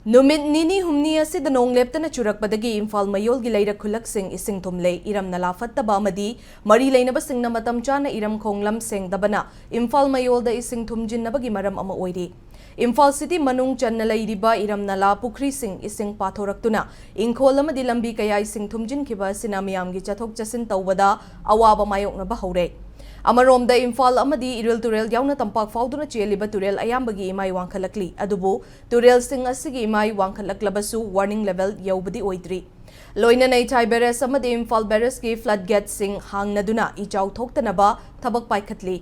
Numit nini humni asid nong leptana churakpadagi Imphal mayolgi leirak khulaksing ising thumle iram nala fattaba amadi mari leinaba singna matam chana iram khonglam sengdabana Imphal mayolda ising thumjinnabagi maram ama oire. Imphal City manung channa leiriba iram nala pukri sing ising pathoraktuna ingkhol amadi lambi kaya ising thumjinkhiba sina miyamgi chathok chasin tawbada awaba mayoknaba hore. Amarom da Imphal amadi iril turel yauna tampak fauduna cheliba turel ayambagi imai wangkhalakli adubu turel sing asigi imai wangkhalaklabasu warning level yaubadi oidri loina na Ithai Barrage amadi Imphal Barrage ki floodgate sing hangnaduna ichau thoktanaba thabak paikhatli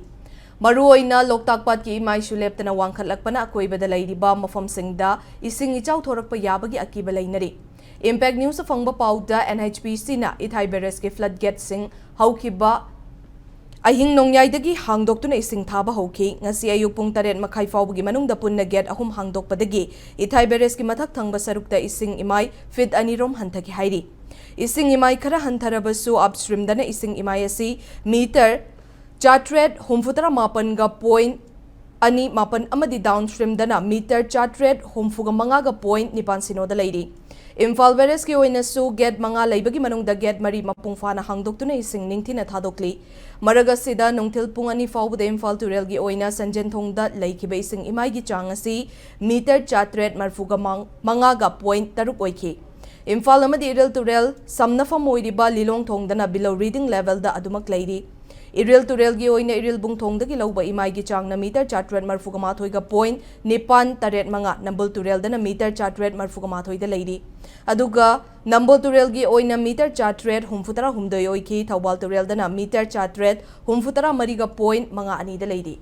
maruoina loktak pat ki imai suleptana wangkhalakpana akoibada leiriba mafam singda ising ichau thorakpa yabagi akiba leinari Impact News fangba pauda NHPC na Ithai Barrage ki floodgate sing haukiba Ahing nongyay hangdoktuna ising thaba hoki ngasi ayuk pung 8:00 fawbagi manungda punna gate ahum hangdokpadagi Ithai Barrage ki mathak thangba sarukta ising imai fit anirom hantaki hairi ising imai khara hantharabasu upstream dana ising imai asi meter 434 ga point ani mapan amadi downstream dana meter 435 ga point nipan sinoda leiri Imphal Barrage ki oinasu gate manga leibagi manungda gate mari mapung fana hangdoktuna ising ningthina thadokli maraga sida nungthil pung ani fawbada Imphal turel gi oina sanjen thongda leikiba ising imai gi chang asi meter 435 ga point taruk oiki Imphal amadi iril turel samnafam oiriba lilong thongdana below reading level da adumak leiri Iril turel gi oina iril bung thongdagi lauba imai gi changna meter 435 ga point nipan taret manga nambul turel dana meter 435 da leiri aduga nambul turel gi oina meter 433 oiki thawbal turel dana meter 433 ga point manga ani da leiri